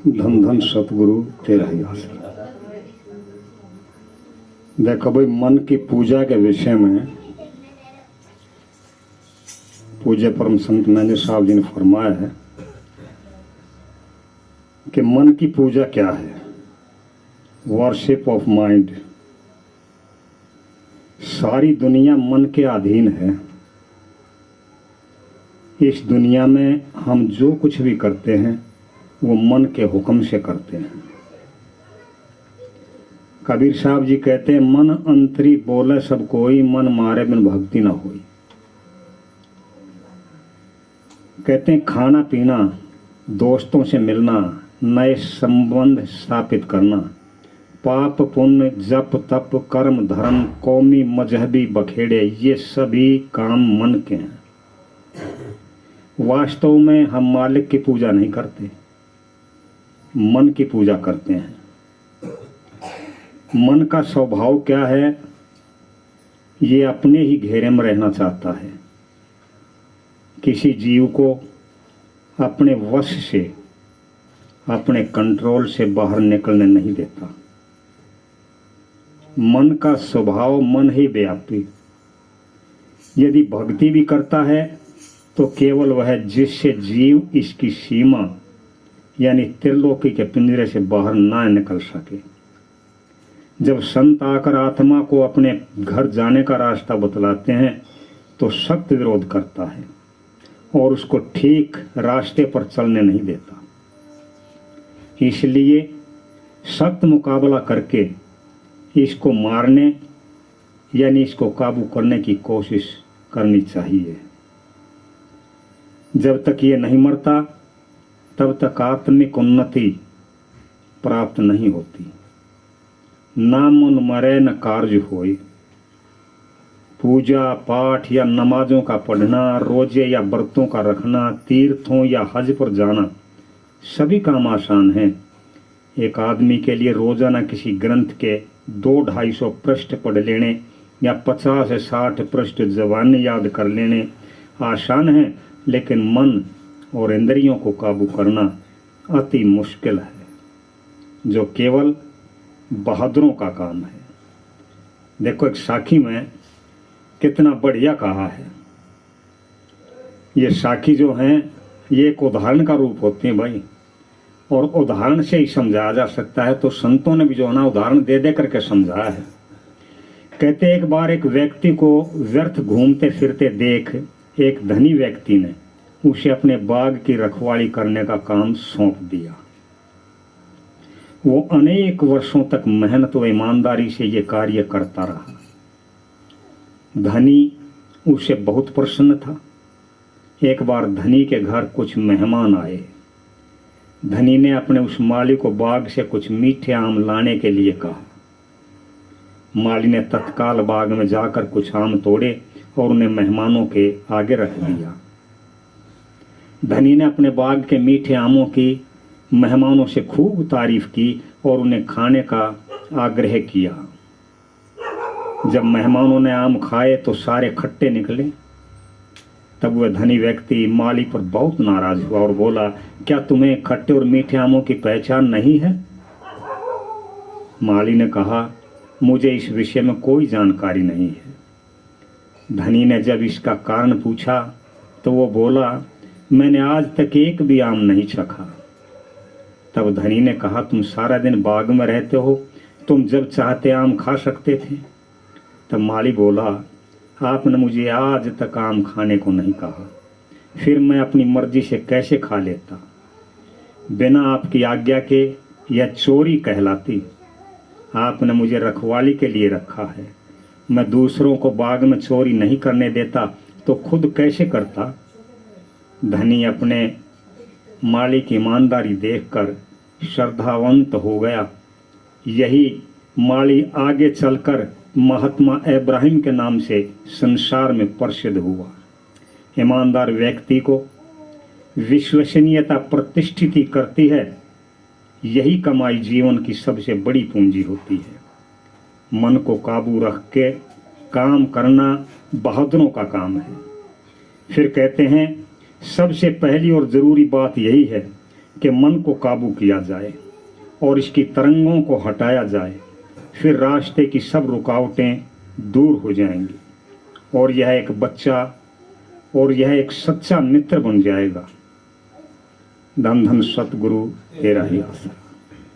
धन धन सतगुरु तेरा ही आसरा। देखो भाई, मन की पूजा के विषय में पूज्य परम संत मैनेजर साहब जी ने फरमाया है कि मन की पूजा क्या है। Worship of mind. सारी दुनिया मन के अधीन है। इस दुनिया में हम जो कुछ भी करते हैं वो मन के हुक्म से करते हैं। कबीर साहब जी कहते हैं, मन अंतरी बोले सब कोई, मन मारे बिन भक्ति ना होई। कहते हैं खाना पीना, दोस्तों से मिलना, नए संबंध स्थापित करना, पाप पुण्य, जप तप, कर्म धर्म, कौमी मजहबी बखेड़े, ये सभी काम मन के हैं। वास्तव में हम मालिक की पूजा नहीं करते, मन की पूजा करते हैं। मन का स्वभाव क्या है? ये अपने ही घेरे में रहना चाहता है। किसी जीव को अपने वश से, अपने कंट्रोल से बाहर निकलने नहीं देता। मन का स्वभाव मन ही व्यापी। यदि भक्ति भी करता है तो केवल वह जिससे जीव इसकी सीमा यानी त्रिलोकी के पिंजरे से बाहर ना निकल सके। जब संत आकर आत्मा को अपने घर जाने का रास्ता बतलाते हैं तो सख्त विरोध करता है और उसको ठीक रास्ते पर चलने नहीं देता। इसलिए सख्त मुकाबला करके इसको मारने यानी इसको काबू करने की कोशिश करनी चाहिए। जब तक ये नहीं मरता तब तक आत्मिक उन्नति प्राप्त नहीं होती। ना मन मरे न कार्य होए। पूजा पाठ या नमाजों का पढ़ना, रोजे या व्रतों का रखना, तीर्थों या हज पर जाना, सभी काम आसान हैं। एक आदमी के लिए रोजाना किसी ग्रंथ के 200-250 पृष्ठ पढ़ लेने या 50 से 60 पृष्ठ ज़बानी याद कर लेने आसान है, लेकिन मन और इंद्रियों को काबू करना अति मुश्किल है, जो केवल बहादुरों का काम है। देखो, एक साखी में कितना बढ़िया कहा है। ये साखी जो हैं ये एक उदाहरण का रूप होते हैं भाई, और उदाहरण से ही समझाया जा सकता है। तो संतों ने भी जो है ना उदाहरण दे दे करके समझाया है। कहते एक बार एक व्यक्ति को व्यर्थ घूमते फिरते देख एक धनी व्यक्ति ने उसे अपने बाग की रखवाली करने का काम सौंप दिया। वो अनेक वर्षों तक मेहनत व ईमानदारी से ये कार्य करता रहा। धनी उसे बहुत प्रसन्न था। एक बार धनी के घर कुछ मेहमान आए। धनी ने अपने उस माली को बाग से कुछ मीठे आम लाने के लिए कहा। माली ने तत्काल बाग में जाकर कुछ आम तोड़े और उन्हें मेहमानों के आगे रख दिया। धनी ने अपने बाग के मीठे आमों की मेहमानों से खूब तारीफ की और उन्हें खाने का आग्रह किया। जब मेहमानों ने आम खाए तो सारे खट्टे निकले। तब वह धनी व्यक्ति माली पर बहुत नाराज हुआ और बोला, क्या तुम्हें खट्टे और मीठे आमों की पहचान नहीं है? माली ने कहा, मुझे इस विषय में कोई जानकारी नहीं है। धनी ने जब इसका कारण पूछा तो वो बोला, मैंने आज तक एक भी आम नहीं चखा। तब धनी ने कहा, तुम सारा दिन बाग में रहते हो, तुम जब चाहते आम खा सकते थे। तब माली बोला, आपने मुझे आज तक आम खाने को नहीं कहा, फिर मैं अपनी मर्जी से कैसे खा लेता? बिना आपकी आज्ञा के यह चोरी कहलाती। आपने मुझे रखवाली के लिए रखा है। मैं दूसरों को बाग में चोरी नहीं करने देता तो खुद कैसे करता? धनी अपने माली की ईमानदारी देखकर श्रद्धावंत हो गया। यही माली आगे चलकर महात्मा इब्राहिम के नाम से संसार में प्रसिद्ध हुआ। ईमानदार व्यक्ति को विश्वसनीयता प्रतिष्ठित करती है। यही कमाई जीवन की सबसे बड़ी पूंजी होती है। मन को काबू रख के काम करना बहादुरों का काम है। फिर कहते हैं, सबसे पहली और ज़रूरी बात यही है कि मन को काबू किया जाए और इसकी तरंगों को हटाया जाए, फिर रास्ते की सब रुकावटें दूर हो जाएंगी और यह एक बच्चा और यह एक सच्चा मित्र बन जाएगा। धन धन सतगुरु तेरा ही आसरा।